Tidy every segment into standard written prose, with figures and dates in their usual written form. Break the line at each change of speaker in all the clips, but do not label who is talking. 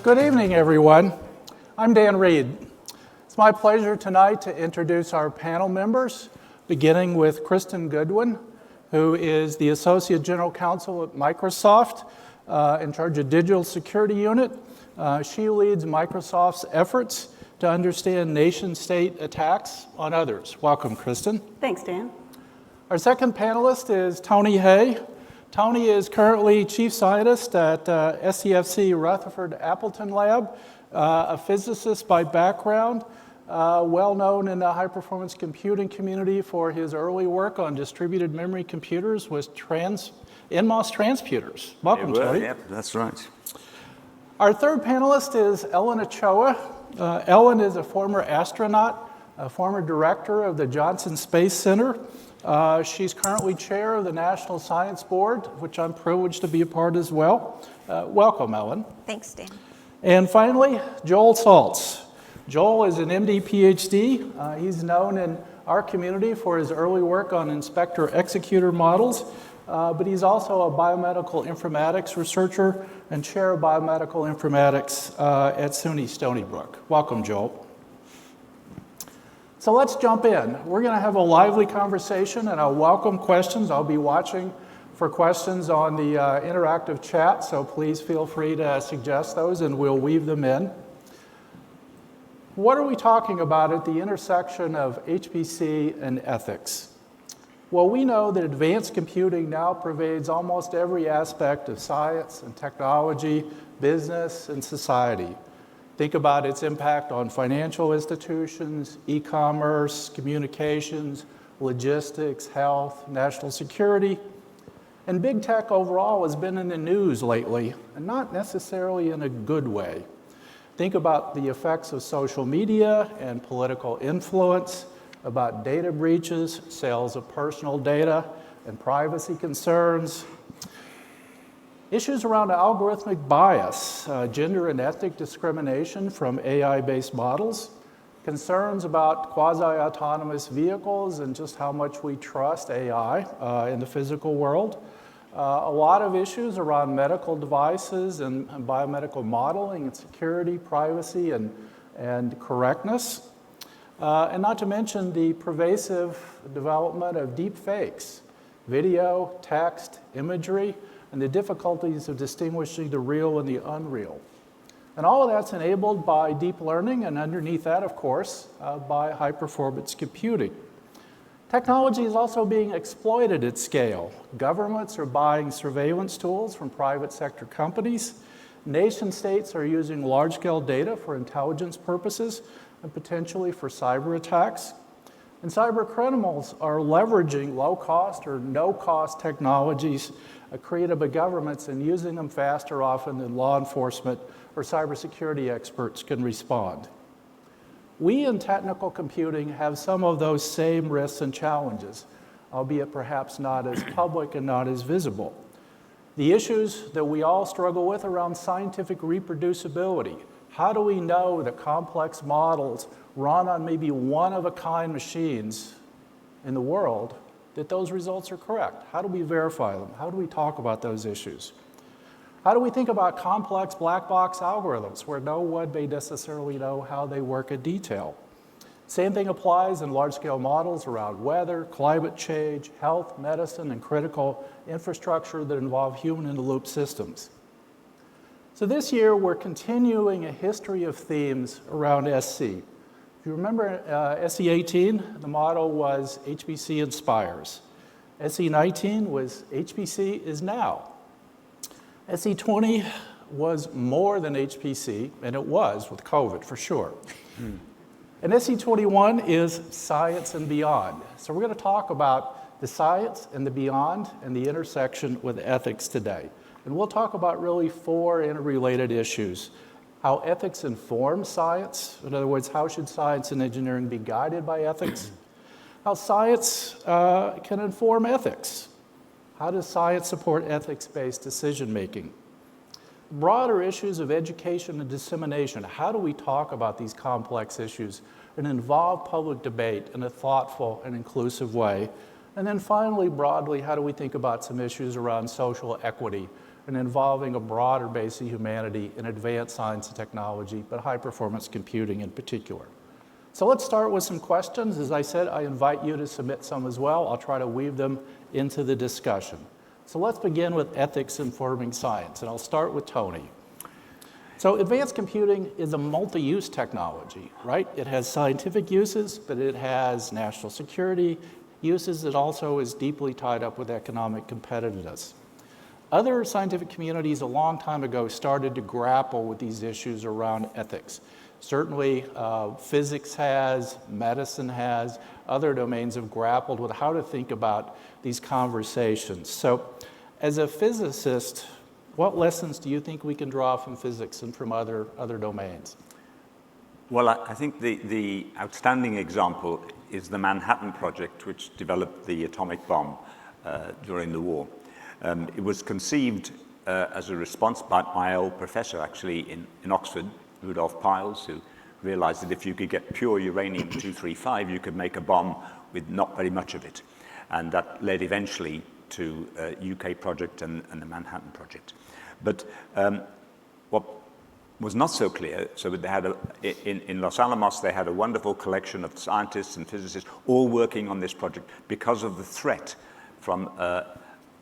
Good evening, everyone. I'm Dan Reed. It's my pleasure tonight to introduce our panel members, beginning with Kristen Goodwin, who is the Associate General Counsel at Microsoft, in charge of Digital Security Unit. She leads Microsoft's efforts to understand nation-state attacks on others. Welcome, Kristen.
Thanks, Dan.
Our second panelist is Tony Hay. Tony is currently Chief Scientist at SCFC Rutherford Appleton Lab, a physicist by background, well known in the high-performance computing community for his early work on distributed memory computers with NMOS transputers. Welcome, Tony.
Yep, that's right.
Our third panelist is Ellen Ochoa. Ellen is a former astronaut, a former director of the Johnson Space Center. She's currently chair of the National Science Board, which I'm privileged to be a part as well. Welcome, Ellen.
Thanks, Dan.
And finally, Joel Saltz. Joel is an MD, PhD. He's known in our community for his early work on inspector-executor models, but he's also a biomedical informatics researcher and chair of biomedical informatics at SUNY Stony Brook. Welcome, Joel. So let's jump in. We're going to have a lively conversation, and I'll welcome questions. I'll be watching for questions on the interactive chat, so please feel free to suggest those, and we'll weave them in. What are we talking about at the intersection of HPC and ethics? Well, we know that advanced computing now pervades almost every aspect of science and technology, business, and society. Think about its impact on financial institutions, e-commerce, communications, logistics, health, national security. And big tech overall has been in the news lately, and not necessarily in a good way. Think about the effects of social media and political influence, about data breaches, sales of personal data, and privacy concerns. Issues around algorithmic bias, gender and ethnic discrimination from AI-based models, concerns about quasi-autonomous vehicles and just how much we trust AI in the physical world, a lot of issues around medical devices and biomedical modeling and security, privacy, and correctness, and not to mention the pervasive development of deep fakes, video, text, imagery, and the difficulties of distinguishing the real and the unreal. And all of that's enabled by deep learning, and underneath that, of course, by high-performance computing. Technology is also being exploited at scale. Governments are buying surveillance tools from private sector companies. Nation states are using large-scale data for intelligence purposes and potentially for cyber attacks. And cyber criminals are leveraging low-cost or no-cost technologies created by governments and using them faster often than law enforcement or cybersecurity experts can respond. We in technical computing have some of those same risks and challenges, albeit perhaps not as public and not as visible. The issues that we all struggle with around scientific reproducibility. How do we know that complex models run on maybe one-of-a-kind machines in the world, that those results are correct? How do we verify them? How do we talk about those issues? How do we think about complex black box algorithms where no one may necessarily know how they work in detail? Same thing applies in large-scale models around weather, climate change, health, medicine, and critical infrastructure that involve human-in-the-loop systems. So this year, we're continuing a history of themes around SC. If you remember SC18, the motto was HPC inspires. SC19 was HPC is now. SC20 was more than HPC, and it was with COVID for sure. And SC21 is science and beyond. So we're going to talk about the science and the beyond and the intersection with ethics today. And we'll talk about really four interrelated issues. How ethics inform science. In other words, how should science and engineering be guided by ethics? How science can inform ethics. How does science support ethics-based decision-making? Broader issues of education and dissemination. How do we talk about these complex issues and involve public debate in a thoughtful and inclusive way? And then finally, broadly, how do we think about some issues around social equity and involving a broader base of humanity in advanced science and technology, but high-performance computing in particular. So let's start with some questions. As I said, I invite you to submit some as well. I'll try to weave them into the discussion. So let's begin with ethics informing science, and I'll start with Tony. So advanced computing is a multi-use technology, right? It has scientific uses, but it has national security uses. It also is deeply tied up with economic competitiveness. Other scientific communities a long time ago started to grapple with these issues around ethics. Certainly, physics has, medicine has, other domains have grappled with how to think about these conversations. So, as a physicist, what lessons do you think we can draw from physics and from other domains?
Well, I think the outstanding example is the Manhattan Project, which developed the atomic bomb during the war. It was conceived as a response by my old professor, actually, in Oxford, Rudolf Piles, who realized that if you could get pure uranium-235, you could make a bomb with not very much of it. And that led eventually to UK project and the Manhattan Project. But what was not so clear, so they had in Los Alamos, they had a wonderful collection of scientists and physicists all working on this project because of the threat from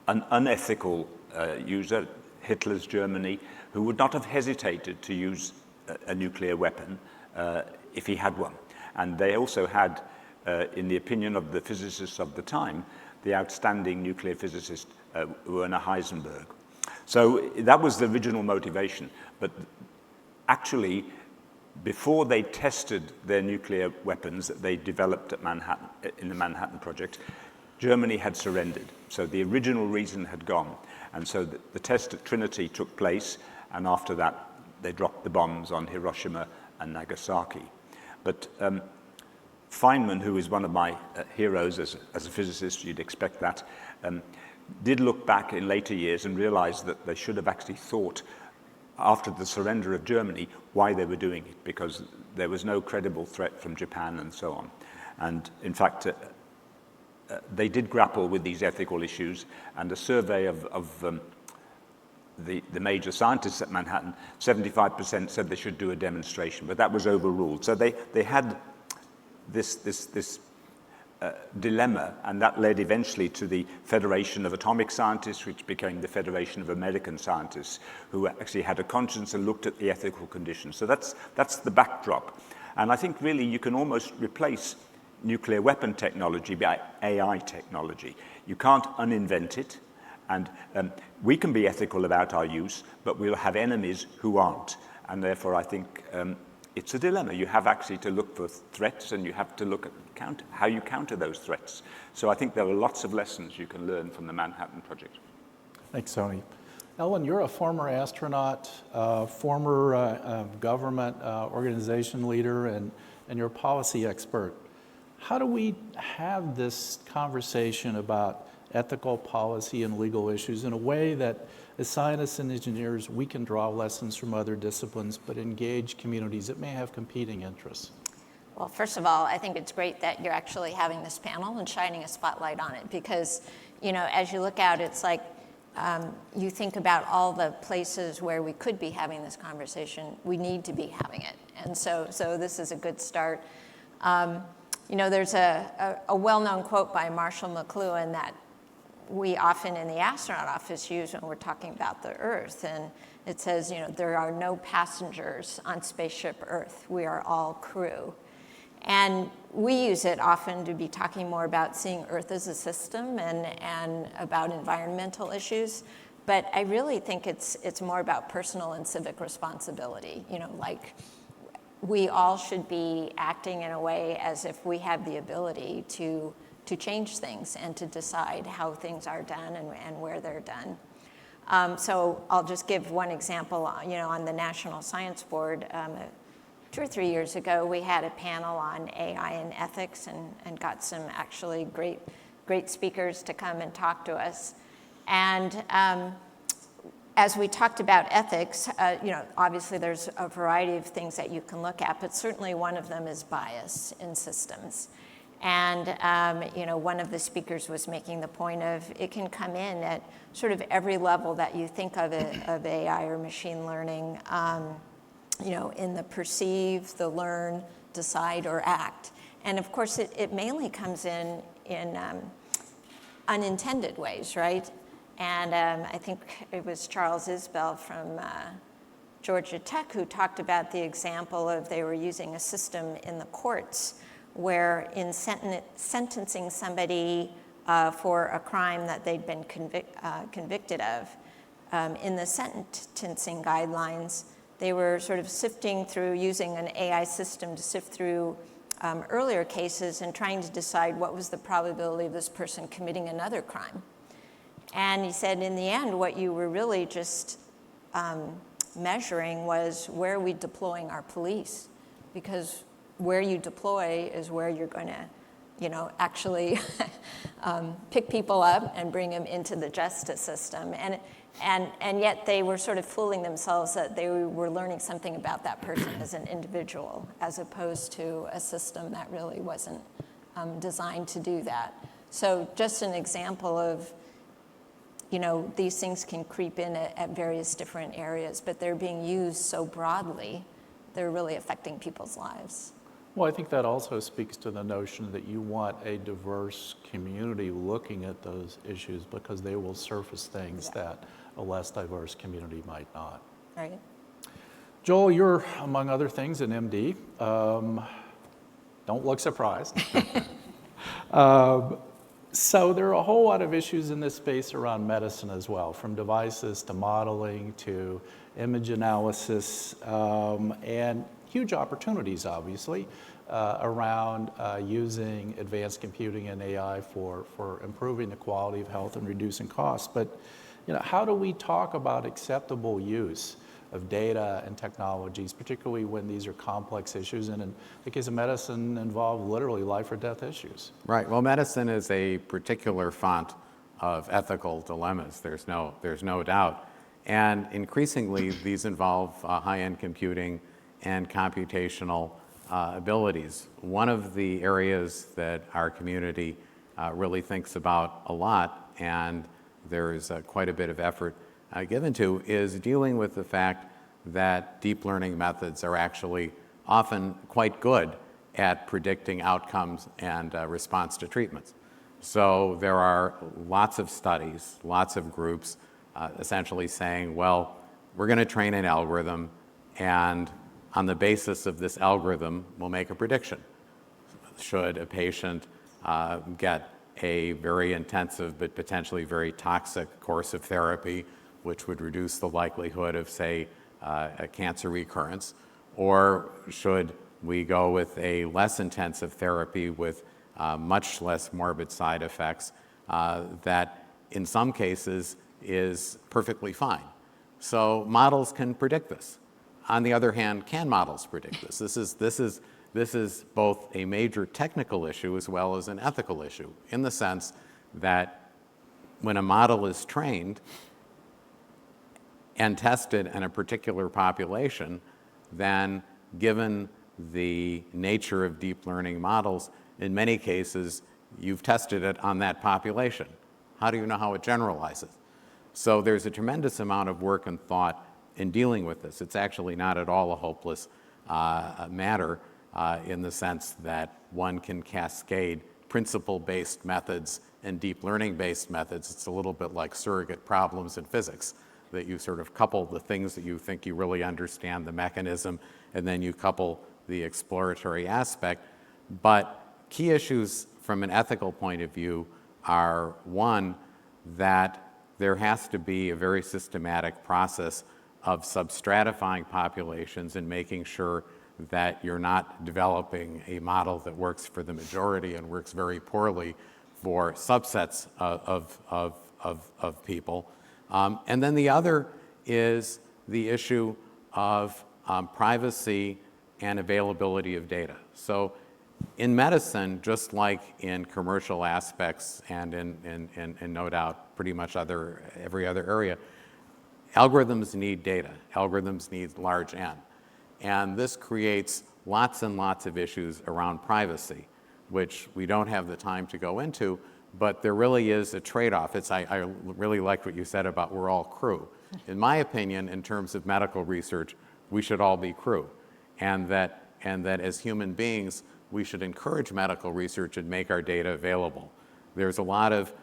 an unethical user, Hitler's Germany, who would not have hesitated to use a nuclear weapon if he had one. And they also had, in the opinion of the physicists of the time, the outstanding nuclear physicist Werner Heisenberg. So that was the original motivation. But actually, before they tested their nuclear weapons that they developed at Manhattan, in the Manhattan Project, Germany had surrendered. So the original reason had gone. And so the test at Trinity took place, and after that, they dropped the bombs on Hiroshima and Nagasaki. But Feynman, who is one of my heroes as a physicist, you'd expect that, did look back in later years and realized that they should have actually thought, after the surrender of Germany, why they were doing it, because there was no credible threat from Japan and so on. And in fact, they did grapple with these ethical issues, and a survey of the major scientists at Manhattan, 75% said they should do a demonstration, but that was overruled. So they had this dilemma, and that led eventually to the Federation of Atomic Scientists, which became the Federation of American Scientists, who actually had a conscience and looked at the ethical conditions. So that's the backdrop. And I think really you can almost replace nuclear weapon technology by AI technology. You can't uninvent it, and we can be ethical about our use, but we'll have enemies who aren't. And therefore, I think it's a dilemma. You have actually to look for threats, and you have to look at how you counter those threats. So I think there are lots of lessons you can learn from the Manhattan Project.
Thanks, Tony. Ellen, you're a former astronaut, former government organization leader, and you're a policy expert. How do we have this conversation about ethical policy and legal issues in a way that, as scientists and engineers, we can draw lessons from other disciplines, but engage communities that may have competing interests?
Well, first of all, I think it's great that you're actually having this panel and shining a spotlight on it, because, you know, as you look out, it's like you think about all the places where we could be having this conversation. We need to be having it, and so this is a good start. You know, there's a well-known quote by Marshall McLuhan that we often in the astronaut office use when we're talking about the Earth, and it says, you know, there are no passengers on spaceship Earth. We are all crew. And we use it often to be talking more about seeing Earth as a system and about environmental issues. But I really think it's more about personal and civic responsibility. You know, like we all should be acting in a way as if we have the ability to change things and to decide how things are done and where they're done. So I'll just give one example. You know, on the National Science Board, 2 or 3 years ago, we had a panel on AI and ethics, and got some actually great speakers to come and talk to us. And as we talked about ethics, you know, obviously there's a variety of things that you can look at, but certainly one of them is bias in systems. And one of the speakers was making the point of it can come in at sort of every level that you think of it, of AI or machine learning, in the perceive, the learn, decide, or act. And of course, it mainly comes in unintended ways, right? And I think it was Charles Isbell from Georgia Tech who talked about the example of they were using a system in the courts where in sentencing somebody for a crime that they'd been convicted of, in the sentencing guidelines, they were sort of sifting through, using an AI system to sift through earlier cases and trying to decide what was the probability of this person committing another crime. And he said, in the end, what you were really just measuring was where are we deploying our police? Because where you deploy is where you're going to, actually pick people up and bring them into the justice system. And yet they were sort of fooling themselves that they were learning something about that person as an individual, as opposed to a system that really wasn't designed to do that. So just an example of, these things can creep in at various different areas, but they're being used so broadly, they're really affecting people's lives.
Well, I think that also speaks to the notion that you want a diverse community looking at those issues because they will surface things that a less diverse community might not.
Right.
Joel, you're, among other things, an MD. Don't look surprised. So there are a whole lot of issues in this space around medicine as well, from devices to modeling to image analysis, and huge opportunities, obviously, around using advanced computing and AI for improving the quality of health and reducing costs. But how do we talk about acceptable use of data and technologies, particularly when these are complex issues, and in the case of medicine, involve literally life or death issues?
Right. Well, medicine is a particular font of ethical dilemmas. There's no doubt. And increasingly, these involve high-end computing and computational abilities. One of the areas that our community really thinks about a lot, and there is quite a bit of effort given to, is dealing with the fact that deep learning methods are actually often quite good at predicting outcomes and response to treatments. So there are lots of studies, lots of groups essentially saying, well, we're going to train an algorithm, and on the basis of this algorithm, we'll make a prediction. Should a patient get a very intensive but potentially very toxic course of therapy, which would reduce the likelihood of, say, a cancer recurrence, or should we go with a less intensive therapy with much less morbid side effects that in some cases is perfectly fine. So models can predict this. On the other hand, can models predict this? This is both a major technical issue as well as an ethical issue, in the sense that when a model is trained and tested in a particular population, then given the nature of deep learning models, in many cases, you've tested it on that population. How do you know how it generalizes? So there's a tremendous amount of work and thought in dealing with this. It's actually not at all a hopeless matter in the sense that one can cascade principle-based methods and deep learning-based methods. It's a little bit like surrogate problems in physics, that you sort of couple the things that you think you really understand the mechanism, and then you couple the exploratory aspect. But key issues from an ethical point of view are, one, that there has to be a very systematic process of substratifying populations and making sure that you're not developing a model that works for the majority and works very poorly for subsets of people. And then the other is the issue of privacy and availability of data. So in medicine, just like in commercial aspects and in no doubt pretty much every other area, algorithms need data. Algorithms need large N. And this creates lots and lots of issues around privacy. which we don't have the time to go into, but there really is a trade-off. I really like what you said about we're all crew. In my opinion, in terms of medical research, we should all be crew, and that as human beings, we should encourage medical research and make our data available. There's a lot of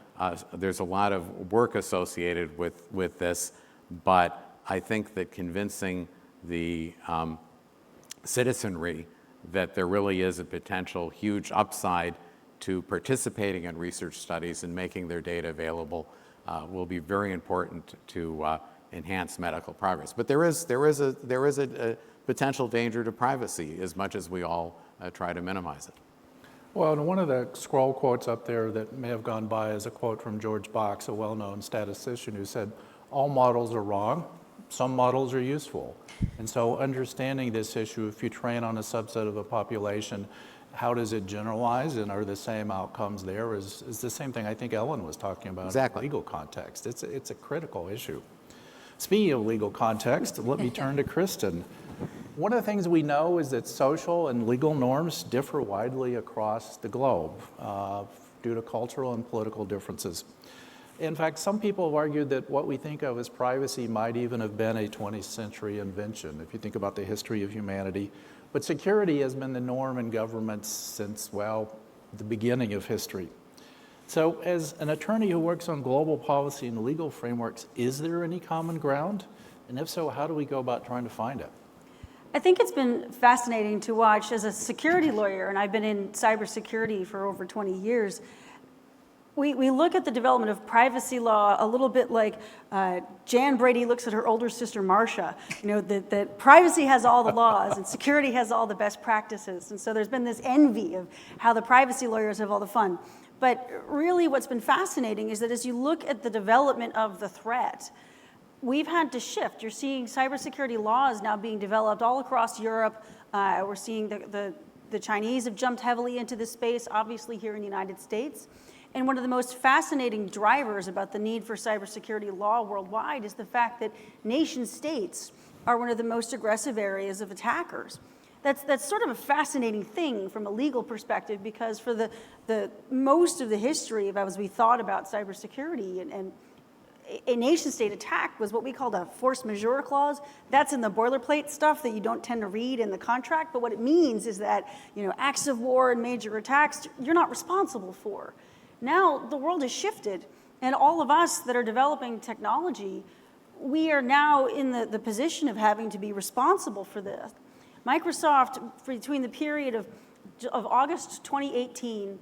work associated with this, but I think that convincing the citizenry that there really is a potential huge upside to participating in research studies and making their data available will be very important to enhance medical progress. But there is a potential danger to privacy as much as we all try to minimize it.
Well, and one of the scroll quotes up there that may have gone by is a quote from George Box, a well-known statistician, who said, all models are wrong, some models are useful. And so understanding this issue, if you train on a subset of a population, how does it generalize, and are the same outcomes there is the same thing I think Ellen was talking about.
Exactly.
In legal context. It's a critical issue. Speaking of legal context, let me turn to Kristen. One of the things we know is that social and legal norms differ widely across the globe due to cultural and political differences. In fact, some people have argued that what we think of as privacy might even have been a 20th century invention, if you think about the history of humanity. But security has been the norm in governments since, well, the beginning of history. So as an attorney who works on global policy and legal frameworks, is there any common ground? And if so, how do we go about trying to find it?
I think it's been fascinating to watch as a security lawyer, and I've been in cybersecurity for over 20 years. We look at the development of privacy law a little bit like Jan Brady looks at her older sister Marcia. You know, that privacy has all the laws and security has all the best practices. And so there's been this envy of how the privacy lawyers have all the fun. But really what's been fascinating is that as you look at the development of the threat, we've had to shift. You're seeing cybersecurity laws now being developed all across Europe. We're seeing the Chinese have jumped heavily into this space, obviously here in the United States. And one of the most fascinating drivers about the need for cybersecurity law worldwide is the fact that nation states are one of the most aggressive areas of attackers. That's sort of a fascinating thing from a legal perspective, because for the most of the history of as we thought about cybersecurity and a nation-state attack was what we called a force majeure clause. That's in the boilerplate stuff that you don't tend to read in the contract, but what it means is that, you know, acts of war and major attacks, you're not responsible for. Now the world has shifted, and all of us that are developing technology, we are now in the position of having to be responsible for this. Microsoft, between the period of August 2018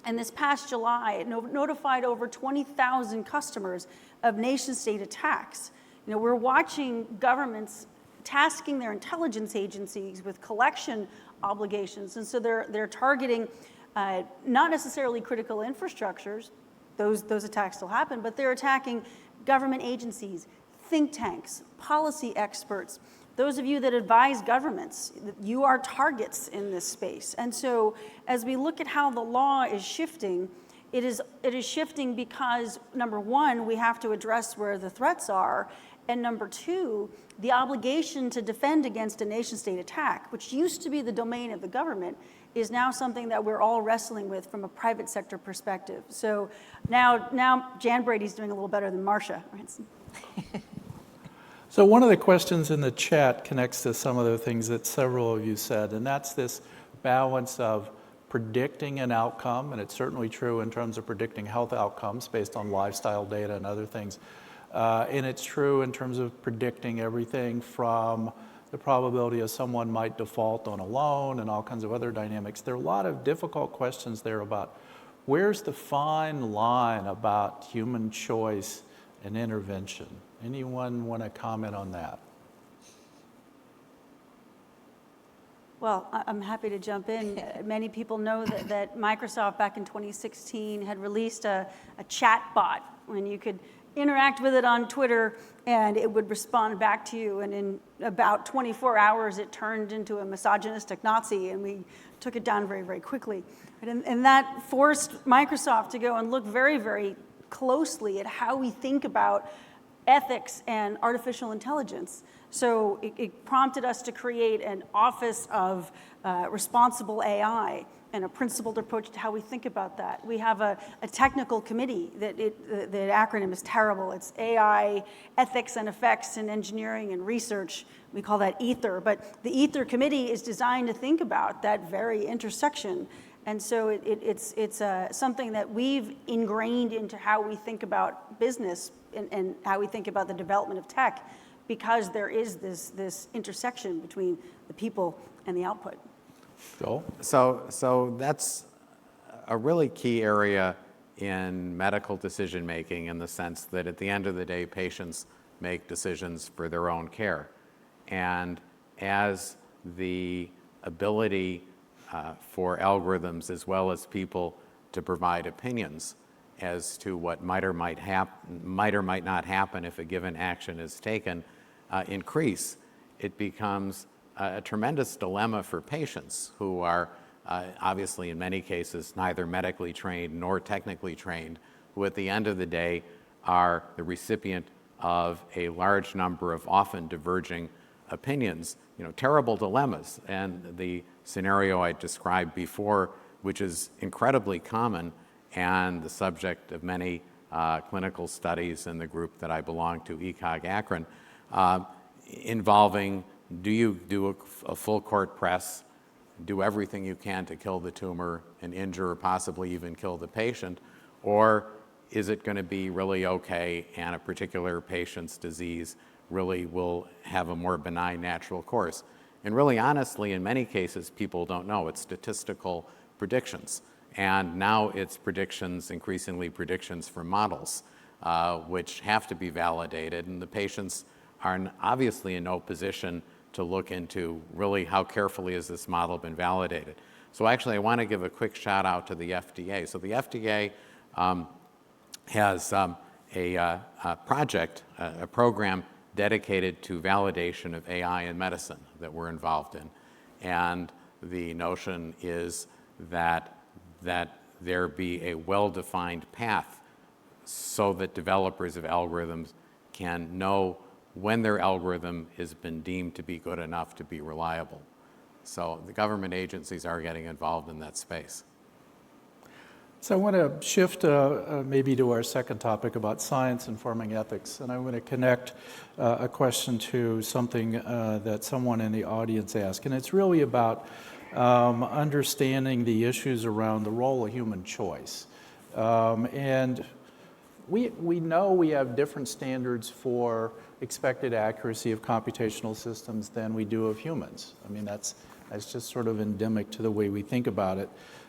and this past July, notified over 20,000 customers of nation-state attacks. You know, we're watching governments tasking their intelligence agencies with collection obligations, and so they're targeting not necessarily critical infrastructures. Those attacks still happen, but they're attacking government agencies, think tanks, policy experts. Those of you that advise governments, you are targets in this space. And so as we look at how the law is shifting, it is shifting because, number one, we have to address where the threats are, and number two, the obligation to defend against a nation-state attack, which used to be the domain of the government, is now something that we're all wrestling with from a private sector perspective. So now Jan Brady's doing a little better than Marcia. Right?
So one of the questions in the chat connects to some of the things that several of you said, and that's this balance of predicting an outcome, and it's certainly true in terms of predicting health outcomes based on lifestyle data and other things. And it's true in terms of predicting everything from the probability of someone might default on a loan and all kinds of other dynamics. There are a lot of difficult questions there about where's the fine line about human choice and intervention. Anyone want to comment on that?
Well, I'm happy to jump in. Many people know that Microsoft back in 2016 had released a chat bot when you could interact with it on Twitter and it would respond back to you. And in about 24 hours, it turned into a misogynistic Nazi, and we took it down very, very quickly. And that forced Microsoft to go and look very, very closely at how we think about ethics and artificial intelligence. So it prompted us to create an Office of Responsible AI and a principled approach to how we think about that. We have a technical committee that the acronym is terrible. It's AI, Ethics and Effects in Engineering and Research. We call that ETHER, but the ETHER committee is designed to think about that very intersection. And so it's something that we've ingrained into how we think about business and how we think about the development of tech, because there is this intersection between the people and the output.
Joel?
So that's a really key area in medical decision making, in the sense that at the end of the day, patients make decisions for their own care. And as the ability for algorithms as well as people to provide opinions as to what might or might not happen if a given action is taken increase, it becomes a tremendous dilemma for patients who are obviously in many cases neither medically trained nor technically trained, who at the end of the day are the recipient of a large number of often diverging opinions, terrible dilemmas. And the scenario I described before, which is incredibly common and the subject of many clinical studies in the group that I belong to, ECOG Akron, involving, do you do a full court press, do everything you can to kill the tumor and injure or possibly even kill the patient, or is it going to be really okay and a particular patient's disease really will have a more benign natural course? And really, honestly, in many cases, people don't know. It's statistical predictions. And now it's predictions, increasingly predictions from models, which have to be validated. And the patients are obviously in no position to look into really how carefully has this model been validated. So actually, I want to give a quick shout out to the FDA. So the FDA has a project, a program dedicated to validation of AI in medicine that we're involved in. And the notion is that there be a well-defined path so that developers of algorithms can know when their algorithm has been deemed to be good enough to be reliable. So the government agencies are getting involved in that space.
So I want to shift maybe to our second topic about science informing ethics, and I want to connect a question to something that someone in the audience asked, and it's really about understanding the issues around the role of human choice. And we know we have different standards for expected accuracy of computational systems than we do of humans. I mean, that's just sort of endemic to the way we think about it.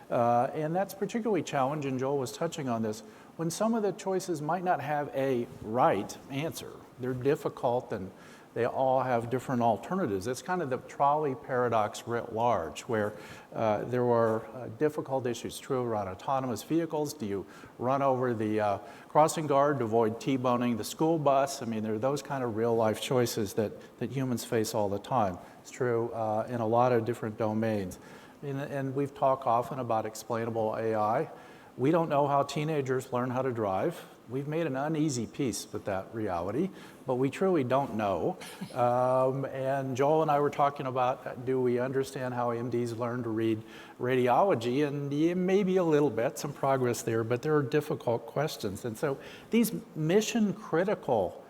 And that's particularly challenging, Joel was touching on this, when some of the choices might not have a right answer. They're difficult and they all have different alternatives. It's kind of the trolley paradox writ large, where there are difficult issues true around autonomous vehicles. Do you run over the crossing guard to avoid T-boning the school bus? I mean, there are those kind of real life choices that humans face all the time. It's true in a lot of different domains. And we've talked often about explainable AI. We don't know how teenagers learn how to drive. We've made an uneasy peace with that reality, but we truly don't know. And Joel and I were talking about, do we understand how MDs learn to read radiology? And yeah, maybe a little bit, some progress there, but there are difficult questions. And so these mission critical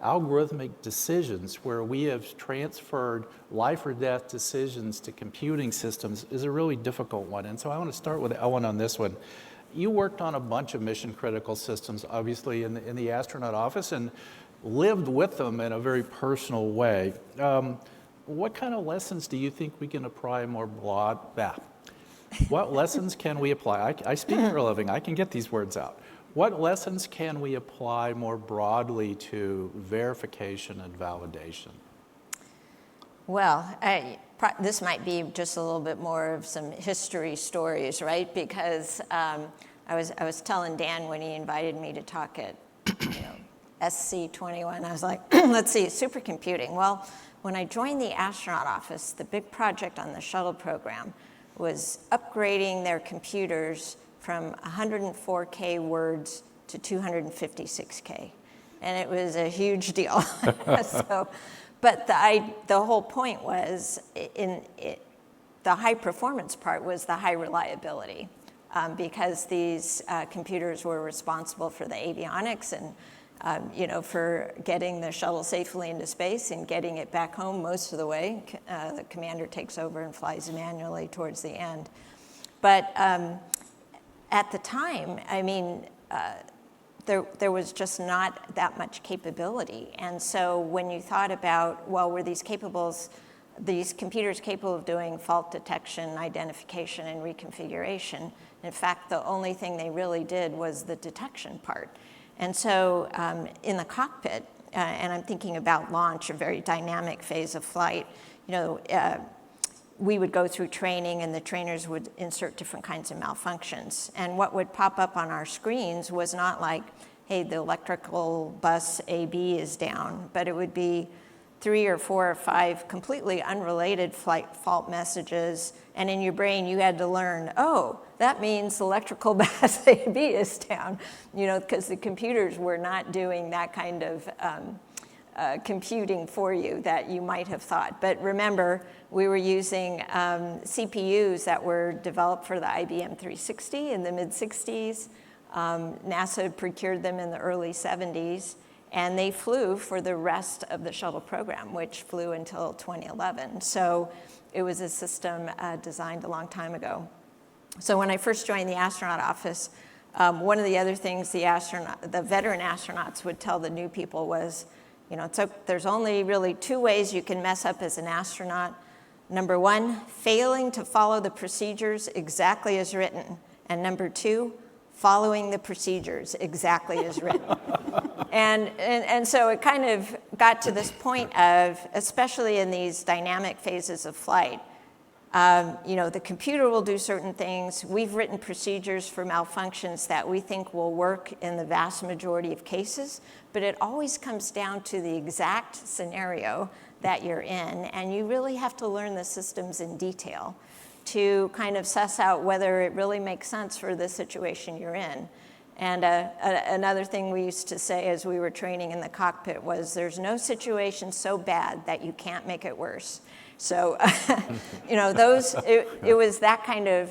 algorithmic decisions where we have transferred life or death decisions to computing systems is a really difficult one. And so I want to start with Ellen on this one. You worked on a bunch of mission critical systems, obviously in the astronaut office, and lived with them in a very personal way. What kind of lessons do you think we can apply more broad? What lessons can we apply? I speak for a living, I can get these words out. What lessons can we apply more broadly to verification and validation?
Well, this might be just a little bit more of some history stories, right? Because I was telling Dan when he invited me to talk at SC21, I was like, let's see, supercomputing. Well, when I joined the astronaut office, the big project on the shuttle program was upgrading their computers from 104K words to 256K. And it was a huge deal. But the whole point was, the high performance part was the high reliability, because these computers were responsible for the avionics and for getting the shuttle safely into space and getting it back home most of the way. The commander takes over and flies manually towards the end. But at the time, I mean, there was just not that much capability. And so when you thought about, well, were these computers capable of doing fault detection, identification, and reconfiguration? In fact, the only thing they really did was the detection part. And so in the cockpit, and I'm thinking about launch, a very dynamic phase of flight, we would go through training and the trainers would insert different kinds of malfunctions. And what would pop up on our screens was not like, hey, the electrical bus AB is down, but it would be 3 or 4 or 5 completely unrelated flight fault messages. And in your brain, you had to learn, oh, that means electrical bus AB is down, because the computers were not doing that kind of computing for you that you might have thought. But remember, we were using CPUs that were developed for the IBM 360 in the mid-60s. NASA procured them in the early 70s, and they flew for the rest of the shuttle program, which flew until 2011. So it was a system designed a long time ago. So when I first joined the astronaut office, one of the other things the veteran astronauts would tell the new people was, there's only really 2 ways you can mess up as an astronaut. Number 1, failing to follow the procedures exactly as written. And number 2, following the procedures exactly as written. And so it kind of got to this point of, especially in these dynamic phases of flight, the computer will do certain things. We've written procedures for malfunctions that we think will work in the vast majority of cases, but it always comes down to the exact scenario that you're in, and you really have to learn the systems in detail to kind of suss out whether it really makes sense for the situation you're in. And another thing we used to say as we were training in the cockpit was, there's no situation so bad that you can't make it worse. So, it was that kind of,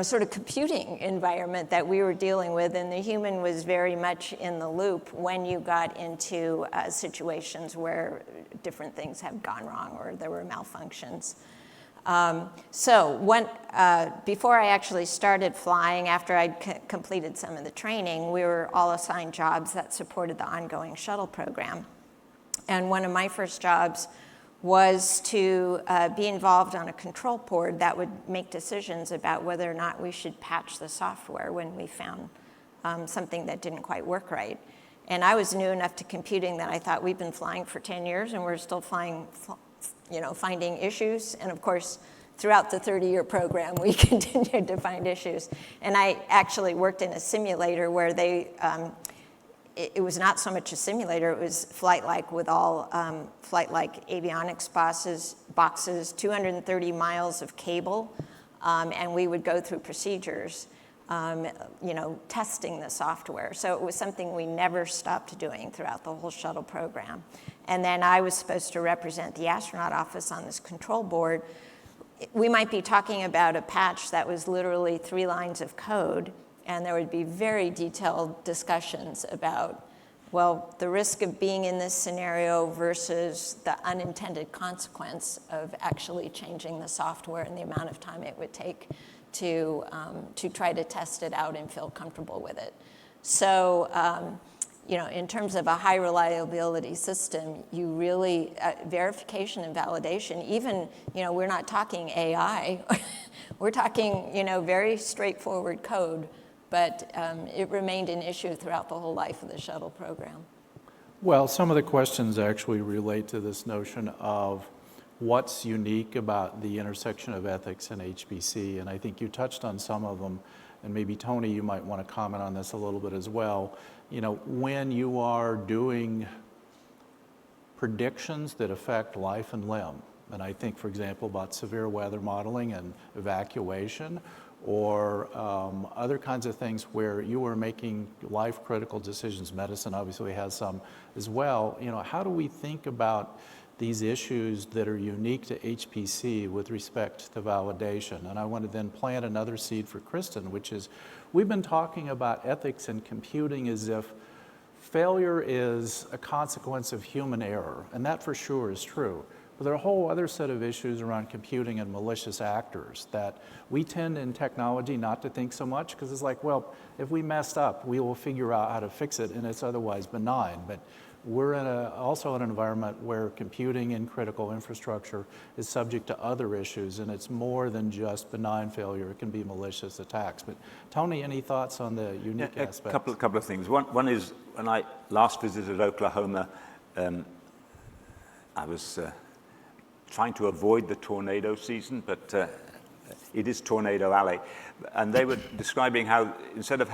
sort of computing environment that we were dealing with, and the human was very much in the loop when you got into situations where different things have gone wrong or there were malfunctions. Before I actually started flying, after I'd completed some of the training, we were all assigned jobs that supported the ongoing shuttle program. And one of my first jobs was to be involved on a control board that would make decisions about whether or not we should patch the software when we found something that didn't quite work right. And I was new enough to computing that I thought, we've been flying for 10 years and we're still flying, finding issues. And of course, throughout the 30-year program, we continued to find issues. And I actually worked in a simulator where it was not so much a simulator, it was flight-like with all flight-like avionics boxes, 230 miles of cable, and we would go through procedures, testing the software. So it was something we never stopped doing throughout the whole shuttle program. And then I was supposed to represent the astronaut office on this control board. We might be talking about a patch that was literally 3 lines of code, and there would be very detailed discussions about, well, the risk of being in this scenario versus the unintended consequence of actually changing the software and the amount of time it would take to try to test it out and feel comfortable with it. So, in terms of a high reliability system, you really, verification and validation, even, we're not talking AI, we're talking, very straightforward code, but it remained an issue throughout the whole life of the shuttle program.
Well, some of the questions actually relate to this notion of what's unique about the intersection of ethics and HPC, and I think you touched on some of them, and maybe Tony, you might want to comment on this a little bit as well. When you are doing predictions that affect life and limb, and I think, for example, about severe weather modeling and evacuation, or other kinds of things where you are making life-critical decisions. Medicine obviously has some as well. How do we think about these issues that are unique to HPC with respect to validation. And I want to then plant another seed for Kristen, which is we've been talking about ethics and computing as if failure is a consequence of human error, and that for sure is true. But there are a whole other set of issues around computing and malicious actors that we tend in technology not to think so much, because it's like, well, if we messed up, we will figure out how to fix it, and it's otherwise benign. But we're also in an environment where computing and critical infrastructure is subject to other issues, and it's more than just benign failure. It can be malicious attacks. But Tony, any thoughts on the unique aspects?
A couple of things. One is, when I last visited Oklahoma, I was trying to avoid the tornado season, but it is Tornado Alley. And they were describing how instead of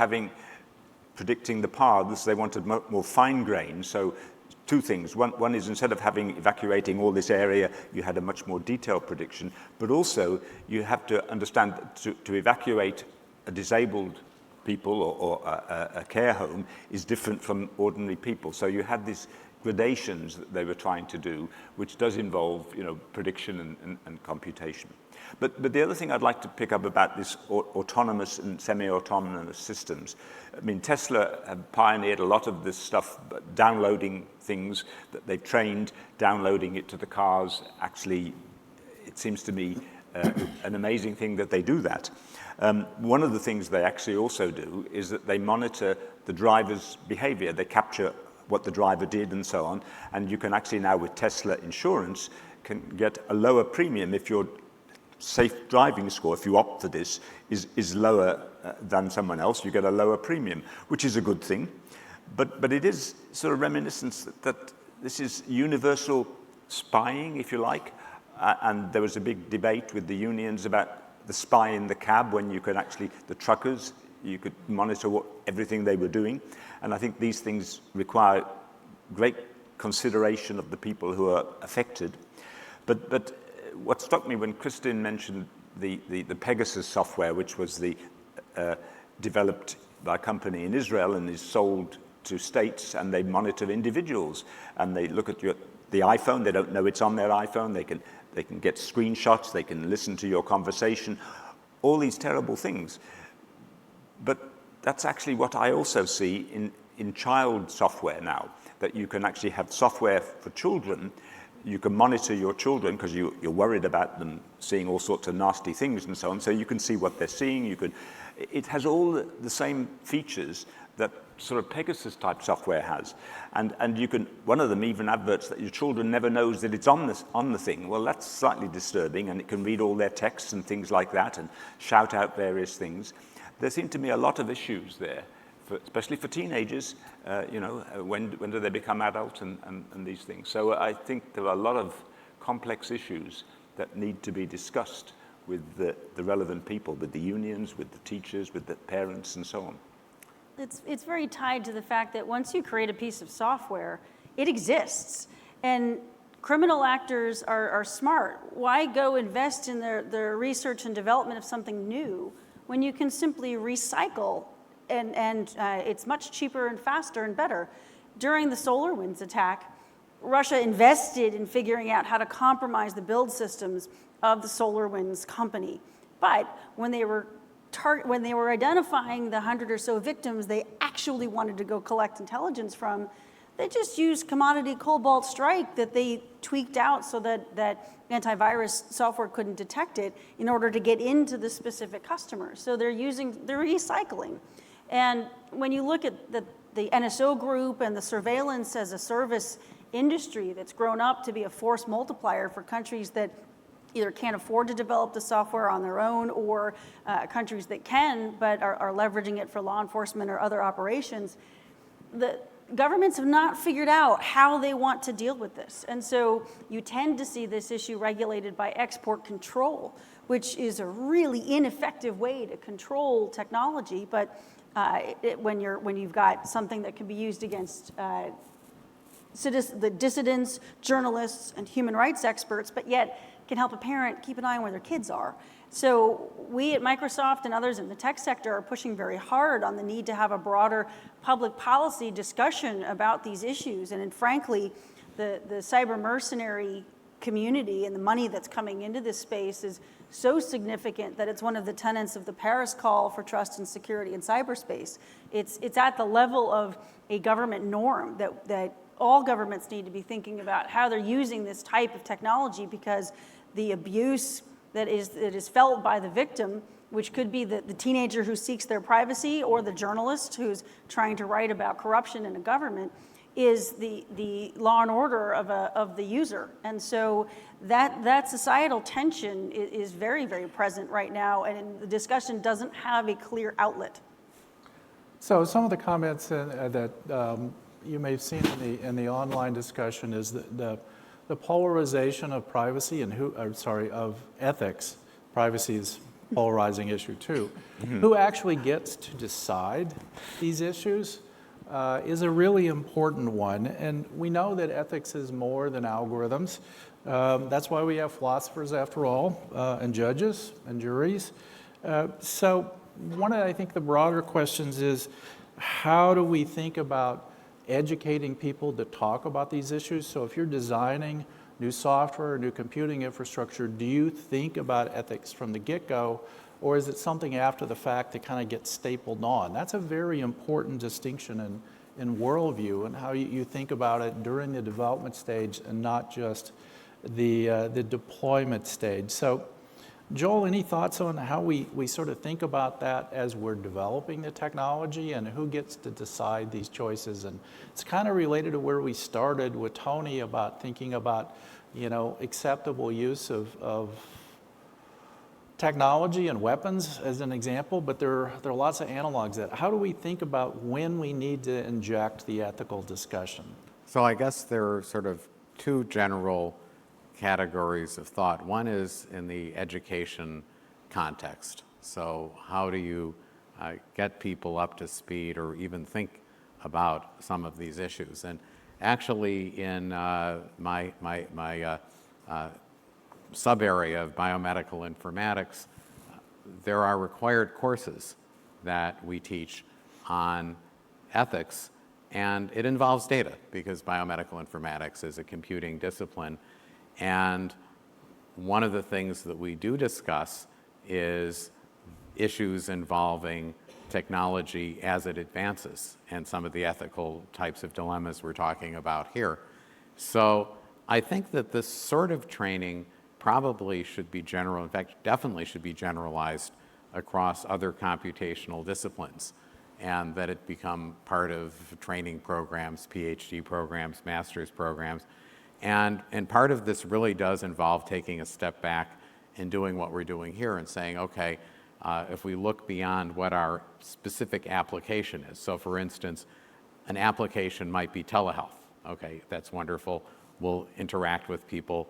predicting the paths, they wanted more fine grain. So two things. One is instead of evacuating all this area, you had a much more detailed prediction, but also you have to understand to evacuate a disabled people or a care home is different from ordinary people. So you had these gradations that they were trying to do, which does involve, prediction and computation. But the other thing I'd like to pick up about this autonomous and semi-autonomous systems, I mean, Tesla have pioneered a lot of this stuff, downloading things that they've trained, downloading it to the cars. Actually, it seems to me an amazing thing that they do that. One of the things they actually also do is that they monitor the driver's behavior. They capture what the driver did and so on. And you can actually now, with Tesla insurance, can get a lower premium if your safe driving score, if you opt for this, is lower than someone else. You get a lower premium, which is a good thing. But it is sort of reminiscent that this is universal spying, if you like. And there was a big debate with the unions about the spy in the cab, when you could actually, the truckers, you could monitor everything they were doing. And I think these things require great consideration of the people who are affected. But what struck me when Kristen mentioned the Pegasus software, which was developed by a company in Israel and is sold to states, and they monitor individuals, and they look at the iPhone. They don't know it's on their iPhone. They can get screenshots. They can listen to your conversation. All these terrible things. But that's actually what I also see in child software now, that you can actually have software for children. You can monitor your children because you're worried about them seeing all sorts of nasty things and so on. So you can see what they're seeing. It has all the same features that sort of Pegasus type software has. And you can, one of them even adverts that your children never knows that it's on the thing. Well, that's slightly disturbing, and it can read all their texts and things like that and shout out various things. There seem to be a lot of issues there, especially for teenagers. When do they become adult and these things? So I think there are a lot of complex issues that need to be discussed with the relevant people, with the unions, with the teachers, with the parents, and so on.
It's very tied to the fact that once you create a piece of software, it exists. And criminal actors are smart. Why go invest in their research and development of something new when you can simply recycle, and it's much cheaper and faster and better? During the SolarWinds attack, Russia invested in figuring out how to compromise the build systems of the SolarWinds company. But when they were identifying the 100 or so victims they actually wanted to go collect intelligence from, they just used commodity Cobalt Strike that they tweaked out so that antivirus software couldn't detect it in order to get into the specific customers. So they're recycling. And when you look at the NSO group and the surveillance as a service industry that's grown up to be a force multiplier for countries that either can't afford to develop the software on their own, or countries that can but are leveraging it for law enforcement or other operations, the governments have not figured out how they want to deal with this. And so you tend to see this issue regulated by export control, which is a really ineffective way to control technology. But when you've got something that can be used against the dissidents, journalists, and human rights experts, but yet can help a parent keep an eye on where their kids are. So we at Microsoft and others in the tech sector are pushing very hard on the need to have a broader public policy discussion about these issues. And frankly, the cyber mercenary community and the money that's coming into this space is so significant that it's one of the tenets of the Paris call for trust and security in cyberspace. It's at the level of a government norm that all governments need to be thinking about how they're using this type of technology, because the abuse that is felt by the victim, which could be the teenager who seeks their privacy or the journalist who's trying to write about corruption in a government, is the law and order of the user. And so that societal tension is very, very present right now, and the discussion doesn't have a clear outlet.
So some of the comments that you may have seen in the online discussion is the polarization of privacy and of ethics. Privacy is a polarizing issue too. Mm-hmm. Who actually gets to decide these issues is a really important one. And we know that ethics is more than algorithms. That's why we have philosophers after all, and judges and juries. So one of, I think, the broader questions is, how do we think about educating people to talk about these issues? So if you're designing new software or new computing infrastructure, do you think about ethics from the get-go, or is it something after the fact that kind of gets stapled on? That's a very important distinction in worldview and how you think about it during the development stage and not just the deployment stage. So Joel, any thoughts on how we sort of think about that as we're developing the technology and who gets to decide these choices? And it's kind of related to where we started with Tony about thinking about, acceptable use of technology and weapons as an example, but there are lots of analogs that. How do we think about when we need to inject the ethical discussion?
So I guess there are sort of two general categories of thought. One is in the education context. So how do you get people up to speed or even think about some of these issues? And actually in my sub-area of biomedical informatics, there are required courses that we teach on ethics, and it involves data because biomedical informatics is a computing discipline. And one of the things that we do discuss is issues involving technology as it advances and some of the ethical types of dilemmas we're talking about here. So I think that this sort of training probably should be general, in fact, definitely should be generalized across other computational disciplines, and that it become part of training programs, PhD programs, master's programs. And part of this really does involve taking a step back and doing what we're doing here and saying, okay, if we look beyond what our specific application is. So for instance, an application might be telehealth. Okay, that's wonderful. We'll interact with people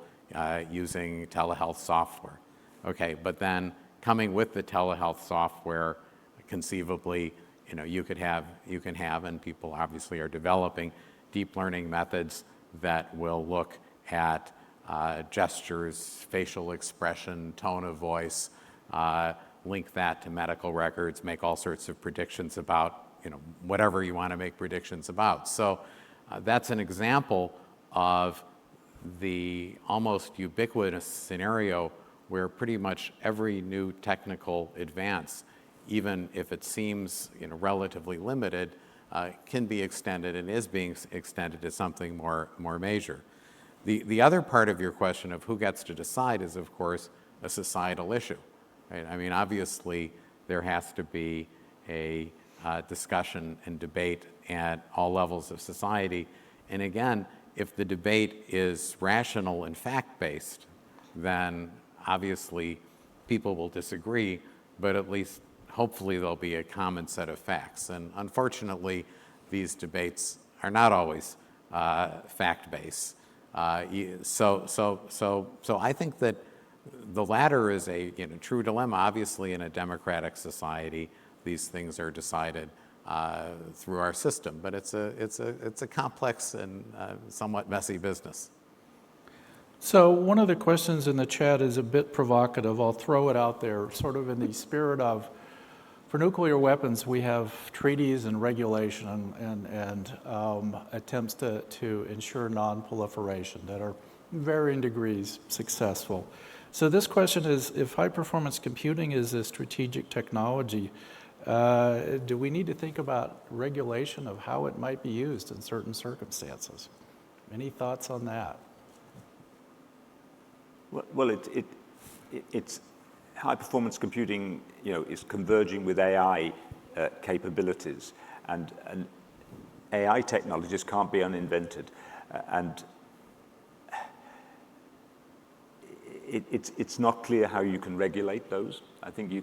using telehealth software. Okay, but then coming with the telehealth software, conceivably, you can have, and people obviously are developing deep learning methods that will look at gestures, facial expression, tone of voice, link that to medical records, make all sorts of predictions about, whatever you want to make predictions about. So that's an example of the almost ubiquitous scenario where pretty much every new technical advance, even if it seems relatively limited, can be extended and is being extended to something more major. The other part of your question of who gets to decide is, of course, a societal issue. Right? I mean, obviously, there has to be a discussion and debate at all levels of society. And again, if the debate is rational and fact-based, then obviously people will disagree, but at least hopefully there'll be a common set of facts. And unfortunately, these debates are not always fact-based. So I think that the latter is a true dilemma. Obviously, in a democratic society, these things are decided through our system, but it's a complex and somewhat messy business.
So one of the questions in the chat is a bit provocative. I'll throw it out there, sort of in the spirit of For nuclear weapons, we have treaties and regulation and attempts to ensure non-proliferation that are varying degrees successful. So this question is, if high-performance computing is a strategic technology, do we need to think about regulation of how it might be used in certain circumstances? Any thoughts on that?
Well, it's high-performance computing, is converging with AI capabilities, and AI technologies can't be uninvented, and it's not clear how you can regulate those. I think you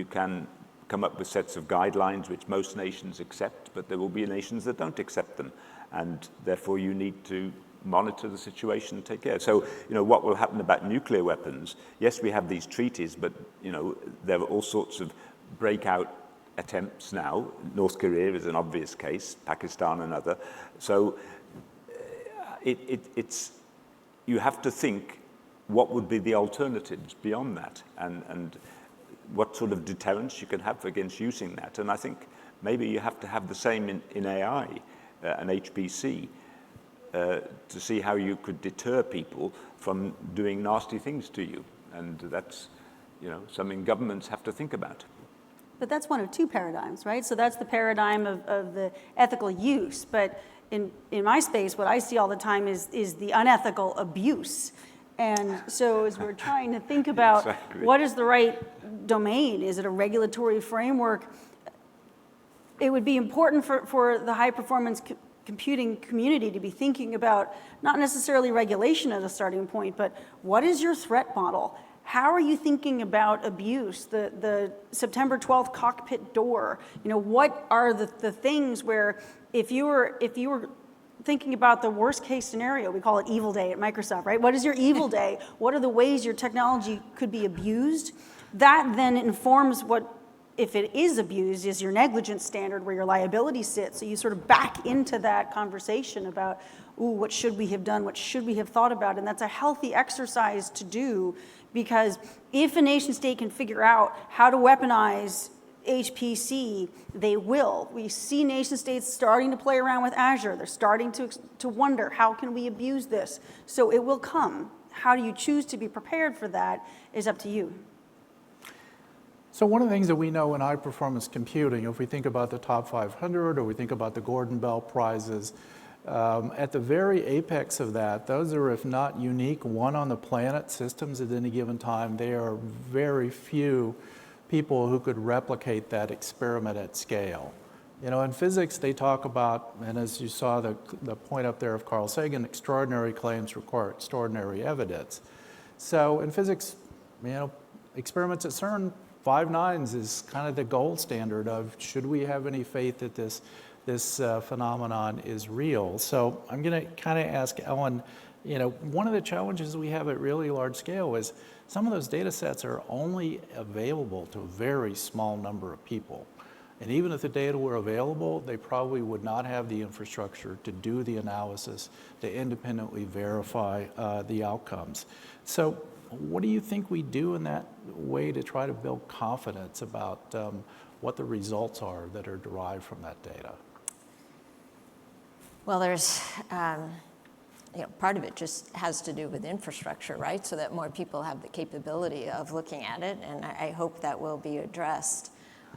can come up with sets of guidelines which most nations accept, but there will be nations that don't accept them, and therefore you need to monitor the situation and take care. So, what will happen about nuclear weapons? Yes, we have these treaties, but, there are all sorts of breakout attempts now. North Korea is an obvious case, Pakistan another. So you have to think what would be the alternatives beyond that, and what sort of deterrence you can have against using that. And I think maybe you have to have the same in AI and HPC, to see how you could deter people from doing nasty things to you. And that's, something governments have to think about.
But that's one of two paradigms, right? So that's the paradigm of the ethical use. But in my space, what I see all the time is the unethical abuse. And so as we're trying to think about
Exactly.
What is the right domain, is it a regulatory framework? It would be important for the high-performance computing community to be thinking about not necessarily regulation as a starting point, but what is your threat model? How are you thinking about abuse? The September 12th cockpit door. What are the things where if you were thinking about the worst case scenario, we call it evil day at Microsoft, right? What is your evil day? What are the ways your technology could be abused? That then informs what, if it is abused, is your negligence standard where your liability sits. So you sort of back into that conversation about, what should we have done? What should we have thought about? And that's a healthy exercise to do, because if a nation state can figure out how to weaponize HPC, they will. We see nation states starting to play around with Azure. They're starting to wonder, how can we abuse this? So it will come. How do you choose to be prepared for that is up to you.
So one of the things that we know in high-performance computing, if we think about the top 500 or we think about the Gordon Bell Prizes, at the very apex of that, those are, if not unique, one on the planet systems at any given time. There are very few people who could replicate that experiment at scale. In physics, they talk about, and as you saw the point up there of Carl Sagan, extraordinary claims require extraordinary evidence. So in physics, experiments at CERN, 5 nines is kind of the gold standard of, should we have any faith that this phenomenon is real? So I'm going to kind of ask Ellen, one of the challenges we have at really large scale is some of those data sets are only available to a very small number of people. And even if the data were available, they probably would not have the infrastructure to do the analysis, to independently verify the outcomes. So what do you think we do in that way to try to build confidence about what the results are that are derived from that data?
Well, there's, part of it just has to do with infrastructure, right? So that more people have the capability of looking at it, and I hope that will be addressed.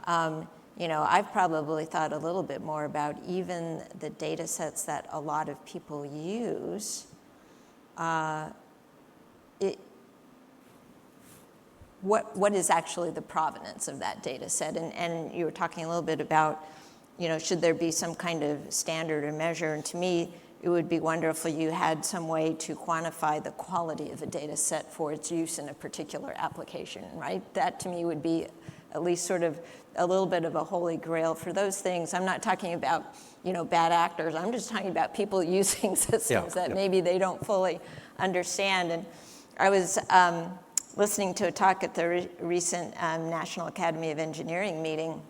I've probably thought a little bit more about even the data sets that a lot of people use. What is actually the provenance of that data set? And you were talking a little bit about, should there be some kind of standard or measure? And to me, it would be wonderful if you had some way to quantify the quality of a data set for its use in a particular application, right? That to me would be at least sort of a little bit of a holy grail for those things. I'm not talking about, bad actors. I'm just talking about people using systems that maybe they don't fully understand. And I was listening to a talk at the recent National Academy of Engineering meeting,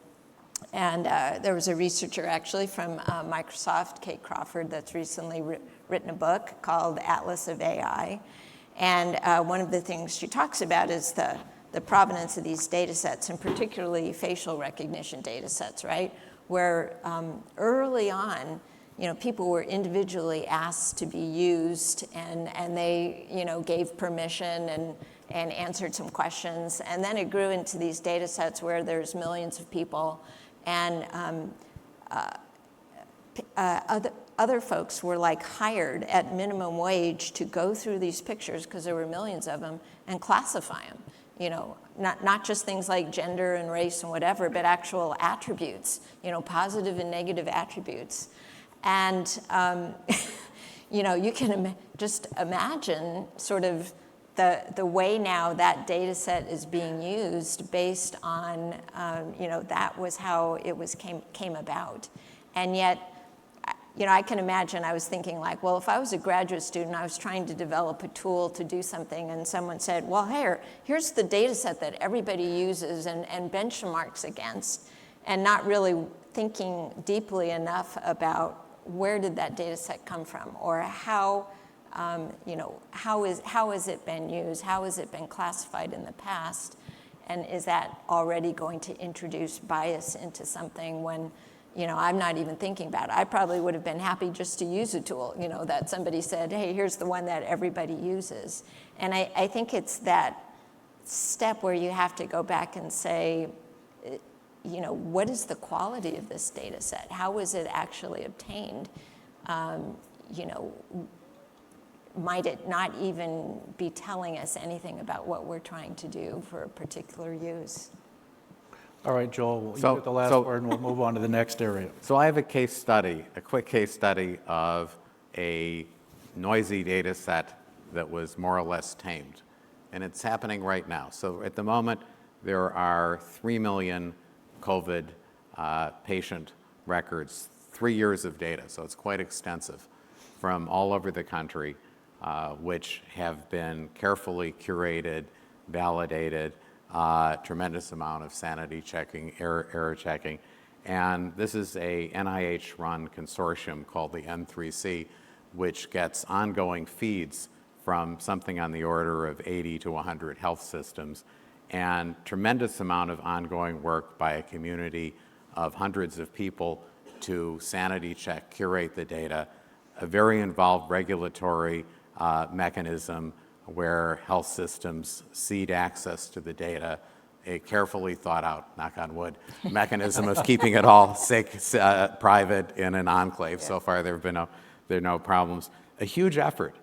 and there was a researcher actually from Microsoft, Kate Crawford, that's recently written a book called Atlas of AI. And one of the things she talks about is the the provenance of these data sets, and particularly facial recognition data sets, right? Where early on, people were individually asked to be used, and they, gave permission and answered some questions. And then it grew into these data sets where there's millions of people, and other folks were like hired at minimum wage to go through these pictures, because there were millions of them, and classify them. Not just things like gender and race and whatever, but actual attributes, positive and negative attributes. And, you can just imagine sort of the way now that data set is being used based on, that was how it came about. And yet, I can imagine, I was thinking like, well, if I was a graduate student, I was trying to develop a tool to do something, and someone said, well, here's the data set that everybody uses and benchmarks against, and not really thinking deeply enough about where did that data set come from, or how has it been used, how has it been classified in the past, and is that already going to introduce bias into something when, I'm not even thinking about it. I probably would have been happy just to use a tool, that somebody said, hey, here's the one that everybody uses. And I think it's that step where you have to go back and say, what is the quality of this data set? How was it actually obtained? Might it not even be telling us anything about what we're trying to do for a particular use?
All right, Joel, you get the last word, and we'll move on to the next area.
So I have a case study, a quick case study of a noisy data set that was more or less tamed. And it's happening right now. So at the moment, there are 3 million COVID patient records, 3 years of data, so it's quite extensive, from all over the country, which have been carefully curated, validated, tremendous amount of sanity checking, error checking. And this is a NIH-run consortium called the N3C, which gets ongoing feeds from something on the order of 80 to 100 health systems, and tremendous amount of ongoing work by a community of hundreds of people to sanity check, curate the data, a very involved regulatory mechanism where health systems cede access to the data, a carefully thought out, knock on wood, mechanism of keeping it all private in an enclave. Yeah. So far there are no problems. A huge effort,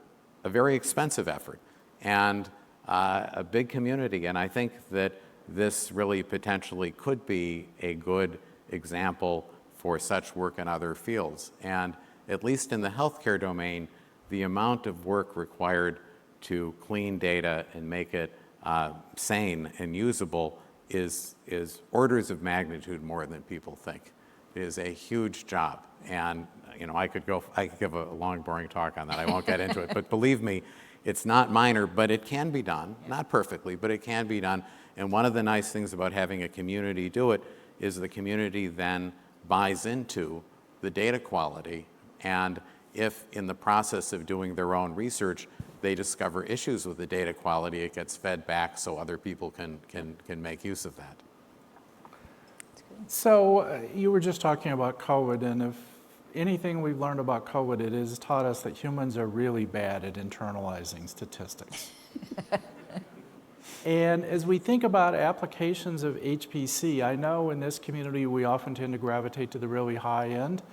a very expensive effort, and a big community. And I think that this really potentially could be a good example for such work in other fields. And at least in the healthcare domain, the amount of work required to clean data and make it sane and usable is orders of magnitude more than people think. It is a huge job, and I could give a long, boring talk on that. I won't get into it, but believe me, it's not minor, but it can be done. Not perfectly, but it can be done. And one of the nice things about having a community do it is the community then buys into the data quality, and if in the process of doing their own research they discover issues with the data quality, it gets fed back so other people can make use of that.
So you were just talking about COVID, and if anything we've learned about COVID, it has taught us that humans are really bad at internalizing statistics. And as we think about applications of HPC, I know in this community we often tend to gravitate to the really high end,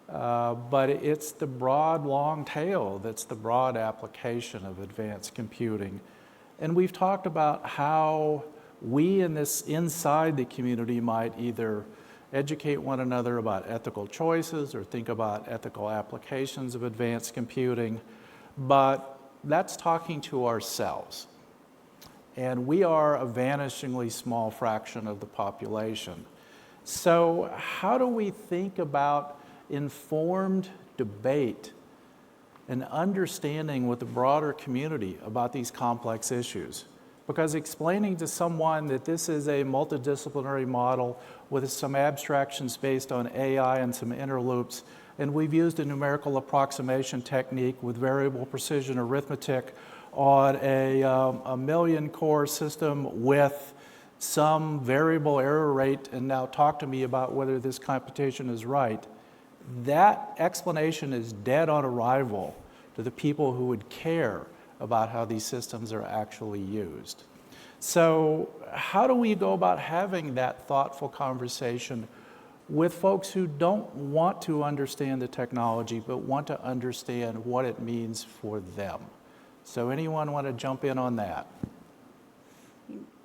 but it's the broad, long tail that's the broad application of advanced computing. And we've talked about how we inside the community might either educate one another about ethical choices or think about ethical applications of advanced computing, but that's talking to ourselves. And we are a vanishingly small fraction of the population. So how do we think about informed debate and understanding with the broader community about these complex issues? Because explaining to someone that this is a multidisciplinary model with some abstractions based on AI and some inner loops, and we've used a numerical approximation technique with variable precision arithmetic, on a million core system with some variable error rate and now talk to me about whether this computation is right, that explanation is dead on arrival to the people who would care about how these systems are actually used. So how do we go about having that thoughtful conversation with folks who don't want to understand the technology but want to understand what it means for them? So anyone want to jump in on that?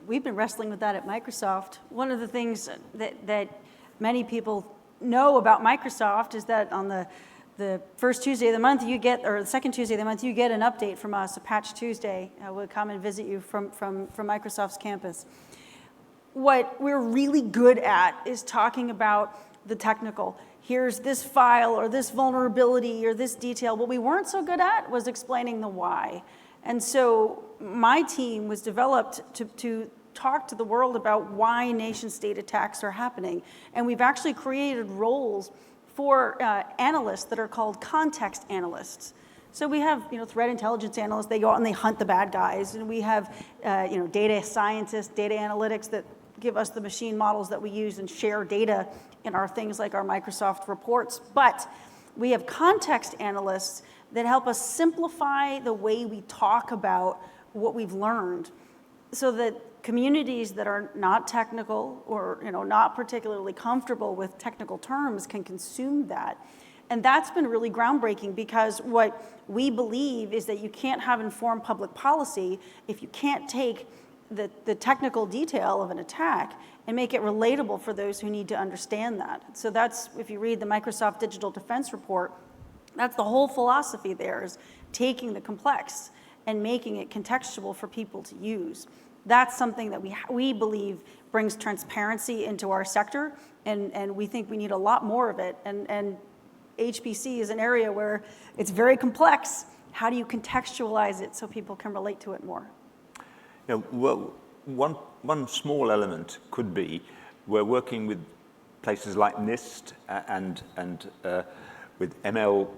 We've been wrestling with that at Microsoft. One of the things that many people know about Microsoft is that on the first Tuesday of the month you get, or the second Tuesday of the month, you get an update from us, a Patch Tuesday. We'll come and visit you from Microsoft's campus. What we're really good at is talking about the technical. Here's this file or this vulnerability or this detail. What we weren't so good at was explaining the why. And so my team was developed to talk to the world about why nation-state attacks are happening. And we've actually created roles for analysts that are called context analysts. So we have, threat intelligence analysts. They go out and they hunt the bad guys. And we have, data scientists, data analytics that give us the machine models that we use and share data in our things like our Microsoft reports. But we have context analysts that help us simplify the way we talk about what we've learned so that communities that are not technical or not particularly comfortable with technical terms can consume that. And that's been really groundbreaking, because what we believe is that you can't have informed public policy if you can't take the technical detail of an attack and make it relatable for those who need to understand that. So that's, if you read the Microsoft Digital Defense Report, that's the whole philosophy there, is taking the complex and making it contextual for people to use. That's something that we believe brings transparency into our sector, and we think we need a lot more of it. And HPC is an area where it's very complex. How do you contextualize it so people can relate to it more?
Well, one small element could be we're working with places like NIST and with ML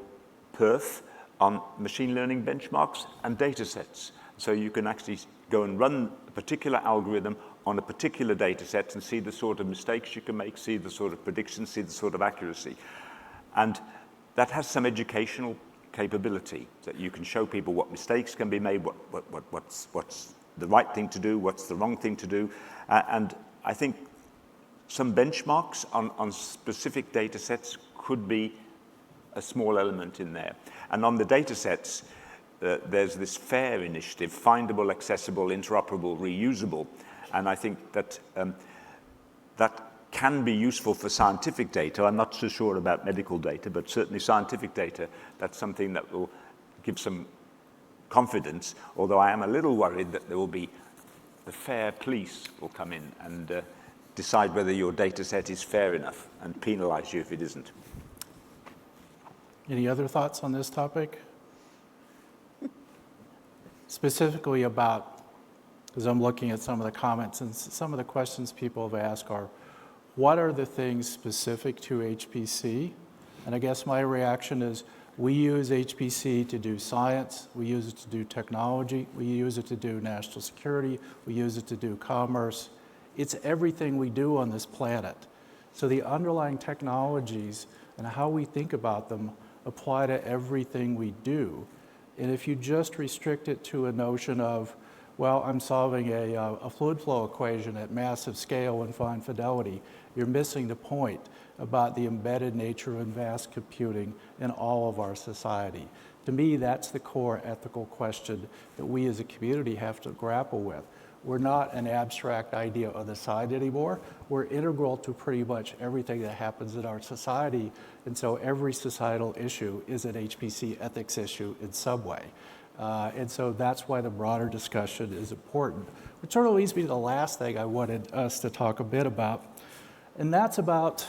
Perth on machine learning benchmarks and data sets. So you can actually go and run a particular algorithm on a particular data set and see the sort of mistakes you can make, see the sort of predictions, see the sort of accuracy. And that has some educational capability, that you can show people what mistakes can be made, what's the right thing to do, what's the wrong thing to do. And I think some benchmarks on specific data sets could be a small element in there. And on the data sets, there's this FAIR initiative, findable, accessible, interoperable, reusable. And I think that that can be useful for scientific data. I'm not so sure about medical data, but certainly scientific data, that's something that will give some confidence, although I am a little worried that there will be the FAIR police will come in and decide whether your data set is fair enough and penalize you if it isn't.
Any other thoughts on this topic? Specifically about, because I'm looking at some of the comments and some of the questions people have asked are, what are the things specific to HPC? And I guess my reaction is, we use HPC to do science, we use it to do technology, we use it to do national security, we use it to do commerce. It's everything we do on this planet. So the underlying technologies and how we think about them apply to everything we do. And if you just restrict it to a notion of, well, I'm solving a fluid flow equation at massive scale and fine fidelity, you're missing the point about the embedded nature of vast computing in all of our society. To me, that's the core ethical question that we as a community have to grapple with. We're not an abstract idea on the side anymore. We're integral to pretty much everything that happens in our society. And so every societal issue is an HPC ethics issue in some way. And so that's why the broader discussion is important. Which sort of leads me to the last thing I wanted us to talk a bit about. And that's about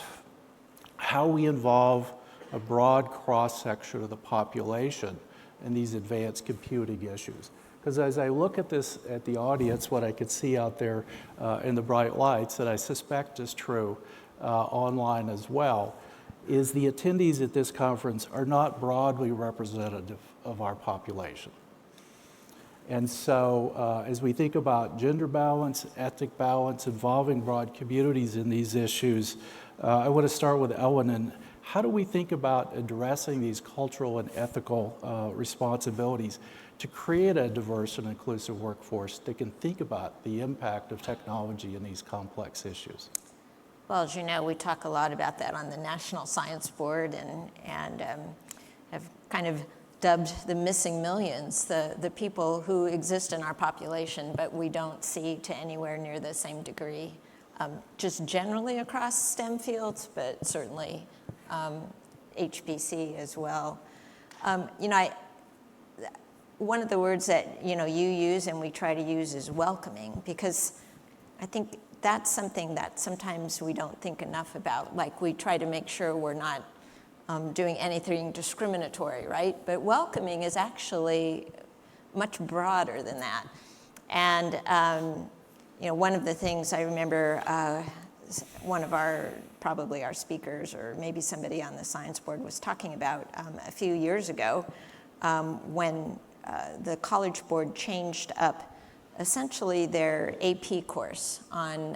how we involve a broad cross-section of the population in these advanced computing issues. Because as I look at this, at the audience, what I could see out there in the bright lights that I suspect is true online as well, is the attendees at this conference are not broadly representative of our population. And so as we think about gender balance, ethnic balance, involving broad communities in these issues, I want to start with Ellen. And how do we think about addressing these cultural and ethical responsibilities to create a diverse and inclusive workforce that can think about the impact of technology in these complex issues?
Well, as you know, we talk a lot about that on the National Science Board and have kind of dubbed the missing millions, the people who exist in our population, but we don't see to anywhere near the same degree, just generally across STEM fields, but certainly HPC as well. One of the words that you use and we try to use is welcoming, because I think that's something that sometimes we don't think enough about. Like, we try to make sure we're not doing anything discriminatory, right? But welcoming is actually much broader than that. And one of the things I remember, one of probably our speakers, or maybe somebody on the science board, was talking about a few years ago when the College Board changed up essentially their AP course on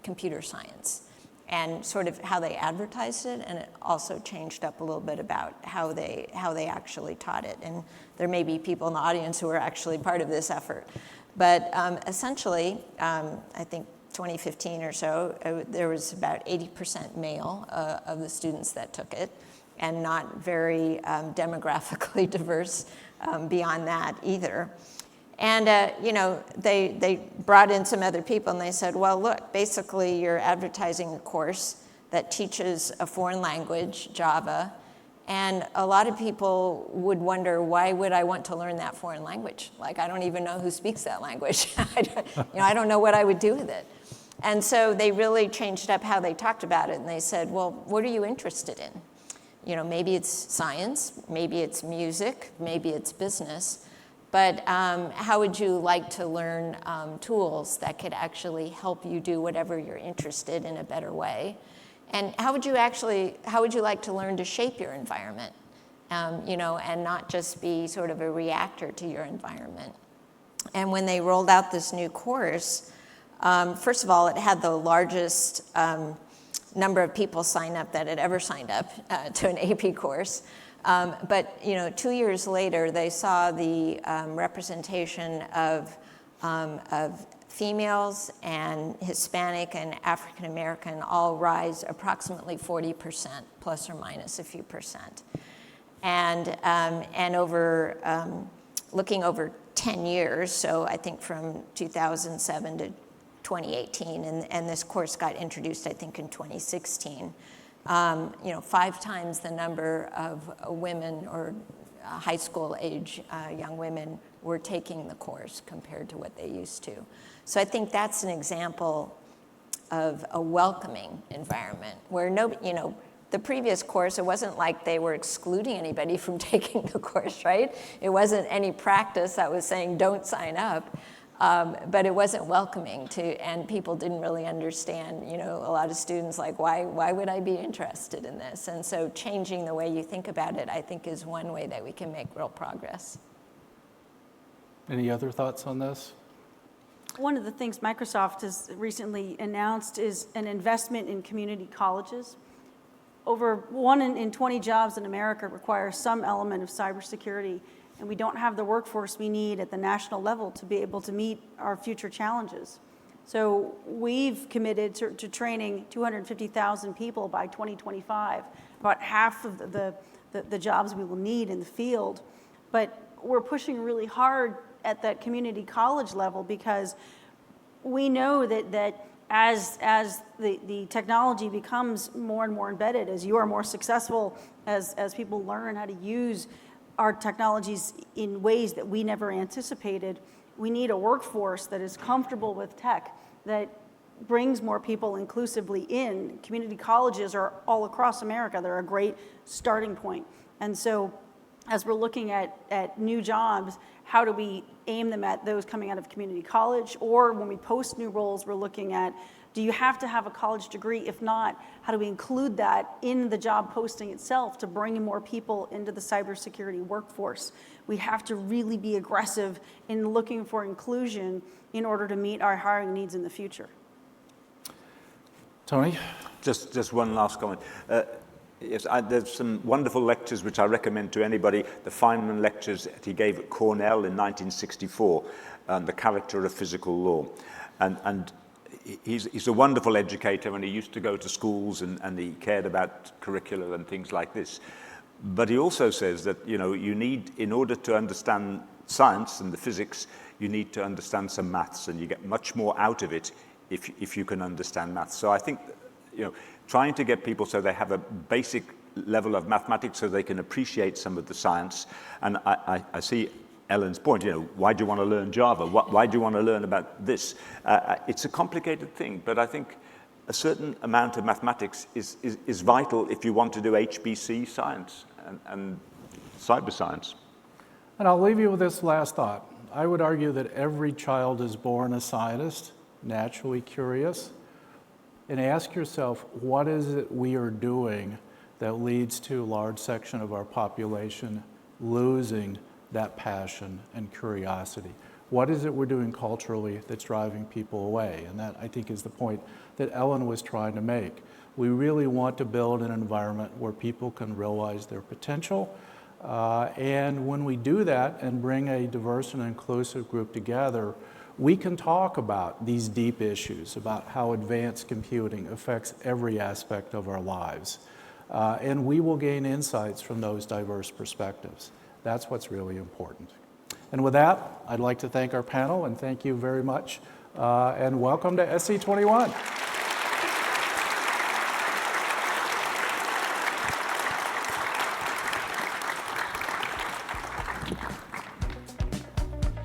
computer science, and sort of how they advertised it, and it also changed up a little bit about how they actually taught it. And there may be people in the audience who are actually part of this effort. But essentially, I think 2015 or so, there was about 80% male of the students that took it, and not very demographically diverse beyond that either. And they brought in some other people, and they said, well, look, basically you're advertising a course that teaches a foreign language, Java, and a lot of people would wonder, why would I want to learn that foreign language? Like, I don't even know who speaks that language. I don't know what I would do with it. And so they really changed up how they talked about it, and they said, well, what are you interested in? Maybe it's science, maybe it's music, maybe it's business. But how would you like to learn tools that could actually help you do whatever you're interested in a better way? And how would you like to learn to shape your environment, and not just be sort of a reactor to your environment? And when they rolled out this new course, first of all, it had the largest number of people sign up that had ever signed up to an AP course. But 2 years later, they saw the representation of females and Hispanic and African American all rise approximately 40%, plus or minus a few percent. And over looking over 10 years, so I think from 2007 to 2018, and this course got introduced, I think, in 2016. 5 times the number of women or high school age young women were taking the course compared to what they used to. So I think that's an example of a welcoming environment where the previous course, it wasn't like they were excluding anybody from taking the course, right? It wasn't any practice that was saying don't sign up. But it wasn't welcoming and people didn't really understand, a lot of students like, why would I be interested in this? And so changing the way you think about it, I think, is one way that we can make real progress.
Any other thoughts on this?
One of the things Microsoft has recently announced is an investment in community colleges. Over 1 in 20 jobs in America requires some element of cybersecurity, and we don't have the workforce we need at the national level to be able to meet our future challenges. So we've committed to training 250,000 people by 2025, about half of the jobs we will need in the field. But we're pushing really hard at that community college level because we know that as the technology becomes more and more embedded, as you are more successful, as people learn how to use our technologies in ways that we never anticipated, we need a workforce that is comfortable with tech, that brings more people inclusively in. Community colleges are all across America. They're a great starting point. And so as we're looking at new jobs, how do we aim them at those coming out of community college? Or when we post new roles, we're looking at, do you have to have a college degree? If not, how do we include that in the job posting itself to bring in more people into the cybersecurity workforce? We have to really be aggressive in looking for inclusion in order to meet our hiring needs in the future.
Tony?
Just one last comment. Yes, there's some wonderful lectures which I recommend to anybody. The Feynman Lectures that he gave at Cornell in 1964, on the character of physical law. And he's a wonderful educator, and he used to go to schools and he cared about curricula and things like this. But he also says that, you know, you need, in order to understand science and the physics, you need to understand some maths, and you get much more out of it if you can understand maths. So I think, you know, trying to get people so they have a basic level of mathematics so they can appreciate some of the science. And I see Ellen's point, you know, why do you want to learn Java? Why do you want to learn about this? It's a complicated thing, but I think a certain amount of mathematics is vital if you want to do HPC science and cyber science.
And I'll leave you with this last thought. I would argue that every child is born a scientist, naturally curious. And ask yourself, what is it we are doing that leads to a large section of our population losing that passion and curiosity? What is it we're doing culturally that's driving people away? And that, I think, is the point that Ellen was trying to make. We really want to build an environment where people can realize their potential. And when we do that and bring a diverse and inclusive group together, we can talk about these deep issues, about how advanced computing affects every aspect of our lives. And we will gain insights from those diverse perspectives. That's what's really important. And with that, I'd like to thank our panel and thank you very much. And welcome to SC21.